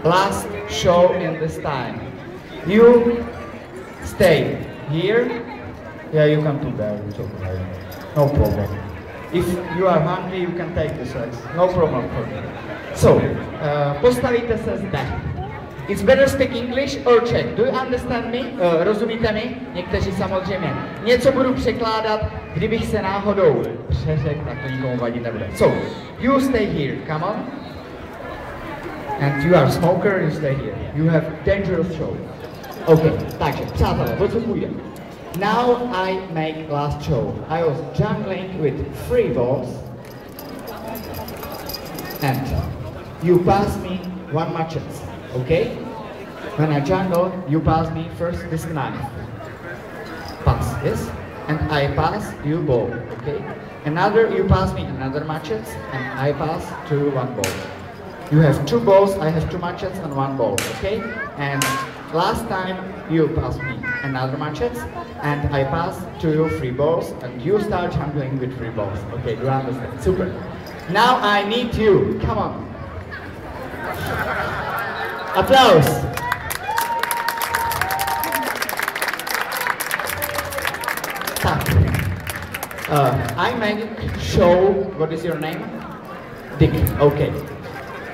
last show in this time. You stay here. Yeah, you can do that. It's okay. No problem. If you are hungry, you can take this rice. No problem for me. So, postavíte se zde. It's better speak English or Czech. Do you understand me? Rozumíte mi? Někteří samozřejmě. Něco budu překládat, kdybych se náhodou přeřekl, tak to nikomu vadit nebude. So, you stay here, come on. And you are smoker, you stay here. You have dangerous show. Okay, takže, přátelé, o co půjde? Now I make last show. I was jungling with 3 balls. And you pass me 1 machete. Okay? When I jungle, you pass me first this knife. Pass, yes? And I pass you ball, okay? Another, you pass me another machete, and I pass to 1 ball. You have 2 balls, I have 2 machetes and 1 ball, okay? And last time, you pass me another machete, and I pass to you 3 balls, and you start jungling with 3 balls. Okay, do you understand? Super. Now I need you, come on. Applause! I make show, what is your name? Dick, okay.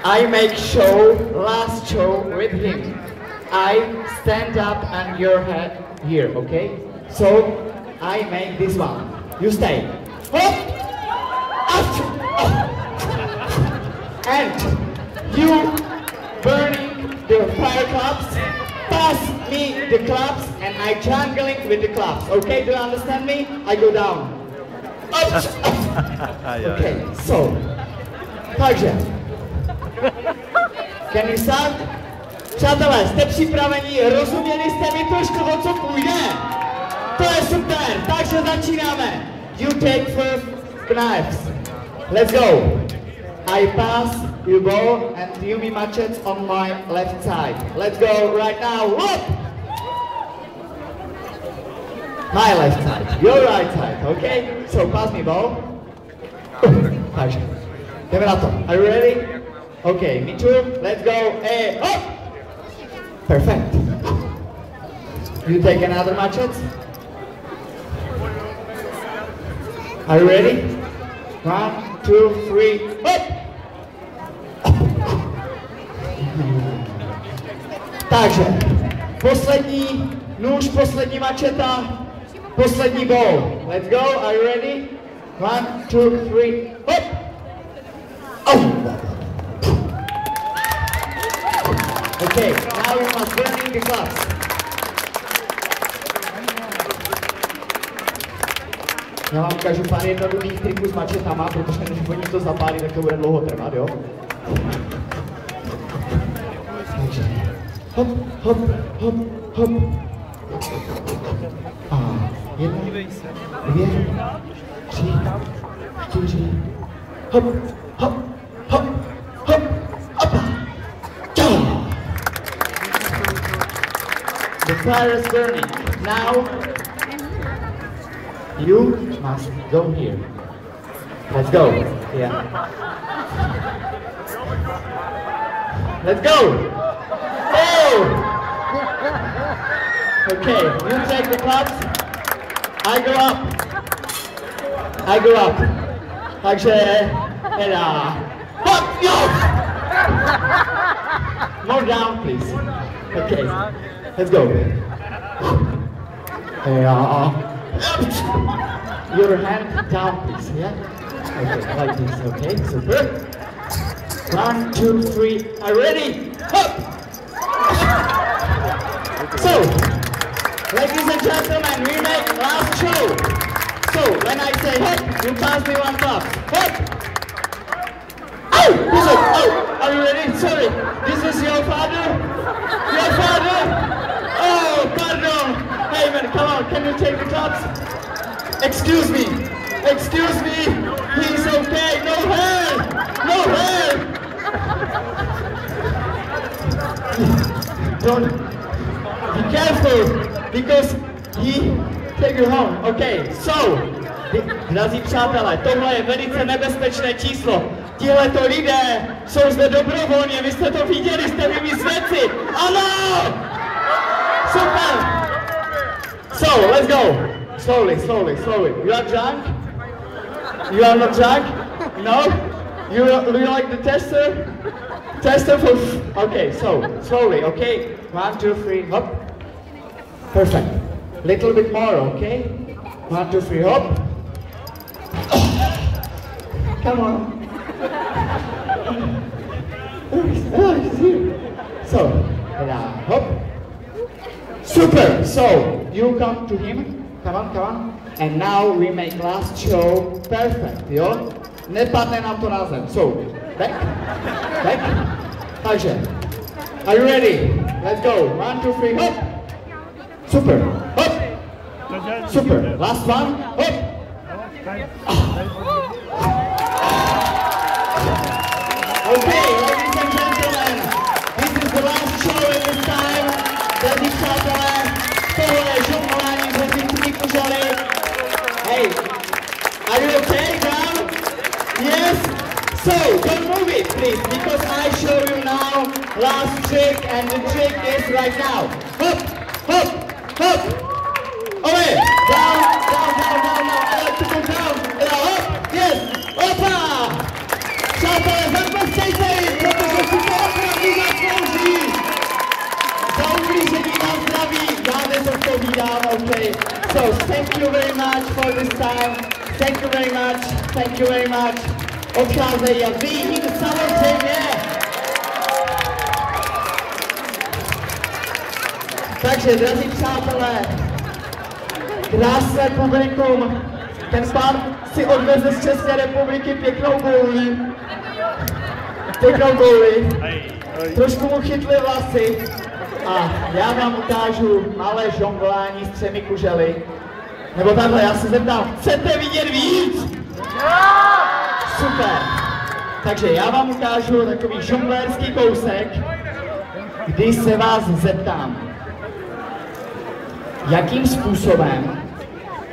I make show, last show with him. I stand up on your head here, okay? So, I make this one. You stay. Hop! And you burning the fire clubs, pass me the clubs, and I jungling with the clubs. Okay, do you understand me? I go down. Up, up. Okay, so. Takže. Can you start? Přátelé, jste připraveni? Rozuměli jste mi trošku, o co půjde? To je super, takže začínáme. You take first knives. Let's go. I pass you ball and you be machetes on my left side. Let's go right now. Whoop! My left side, your right side, okay? So pass me ball. Takže, jdeme na to. Are you ready? Okay, me too. Let's go. Hey, up! Perfect. You take another machete. Are you ready? 1, 2, 3, up! Takže, poslední nůž, poslední mačeta, poslední ball. Let's go, are you ready? 1, 2, 3, up! Oh! Okay, now you must burn in the clubs. Já vám ukážu pár jednoduchých triků s mačetama, protože než oni to zapálí, tak to bude dlouho trvat, jo? Takže, hop, hop, hop, hop. A 1, 2, 3, 4, hop, hop, hop, hop, opa. The fire is burning. Now, you must go here. Let's go. Yeah. Let's go. Oh! Okay, you take the clubs. I go up. I go up. Takže, hop, yo! More down, please. Okay, let's go. Your hand down, please, yeah? Okay, like this, okay, super. 1, 2, 3, are you ready? Hop! So, ladies and gentlemen, we make last show. So, when I say hop, you pass me 1 club. Hop! Oh! Who's it? Oh! Are you ready? Sorry. This is your father? Your father? Oh, pardon. Hey man, come on, can you take the clubs? Excuse me. Excuse me. He's okay. No hair. No hair. Don't. Be careful, because he take you home. Okay, so, drazí přátelé, tohle je velice nebezpečné číslo. Tihlето lidé jsou zde dobrovolně, vy jste to viděli, jste mi svědci. Ano! Super! So, let's go. Slowly, slowly, slowly. You are drunk? You are not drunk? No? Do you like the tester? Tester for... Okay, so, slowly, okay? 1, 2, 3, hop. Perfect. Little bit more, okay? 1, 2, 3, hop. Come on. So, hop. Super. So, you come to him. Come on, come on. And now we make last show perfect, jo? Nepadne nám to na zem. So, back. Back. Takže. Are you ready? Let's go. 1, 2, 3, hop. Super. Hop. Super. Last one. Hop. Okay, ladies and gentlemen, this is the last show in this time. Drazí přátelé, tohle je žonglování z Mikužely. Hey, are you okay now? Yes? So, don't move it, please, because I show you now last trick, and the trick is right now. Hop, hop, hop. Away. Down, down, down, down, down. I like to go down. Hop, yes. Opa! Přátelé, zapastejte ji, protože si to opravdu zaslouží. Za ublížení na zdraví, já nezodpovídám, okay. So, thank you very much for this time. Thank you very much, thank you very much. Odcházejí a vy jim samozřejmě. Takže, drazí přátelé, krásné publikum, ten pán si odveze z České republiky pěknou kouli. Pěknou kouli. Trošku mu chytly vlasy. A já vám ukážu malé žonglování s 3 kužely. Nebo takhle, já se zeptám, chcete vidět víc? Super. Takže já vám ukážu takový žonglérský kousek, kdy se vás zeptám, jakým způsobem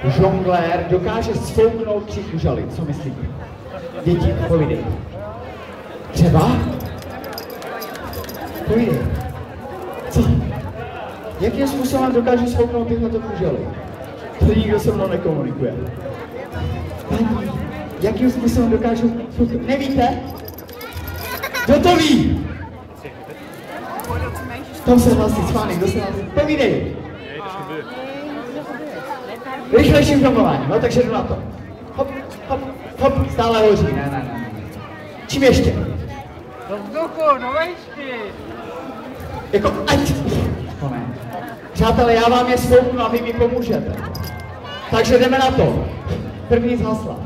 žonglér dokáže sfouknout 3 kužely. Co myslíte? Děti, povídej. Třeba? Povídej. Co? Jakým způsobem dokáže sfouknout tyhleto kužely? To nikdo se mnou nekomunikuje. Paní, jakým způsobem dokážu sfouknout? Nevíte? Kdo to ví? Tam se hlásí, schválně, kdo se hlásí? Povídej. Rychlejším žonglování, no takže jdu na to. Hop, hop, hop, stále hoří, ne. Čím ještě? Do vzduchu, no vejšky. Jako, ať. No ne. Přátelé, já vám je svouknu a vy mi pomůžete. Takže jdeme na to. První zhasla.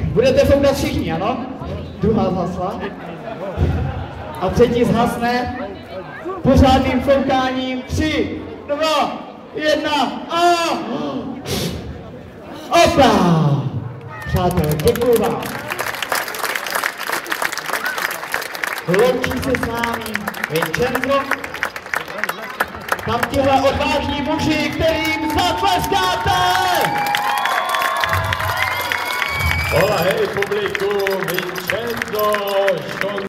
Budete foukat všichni, ano? Druhá zhasla. A třetí zhasne pořádným foukáním. 3, 2, 1 a... Opa! Přátelé, děkuju vám. Loučí se s námi Vincenzo. Tam tihle odvážní muži, kterým zatleskáte! Hola, hey, publikum, Vincenzo.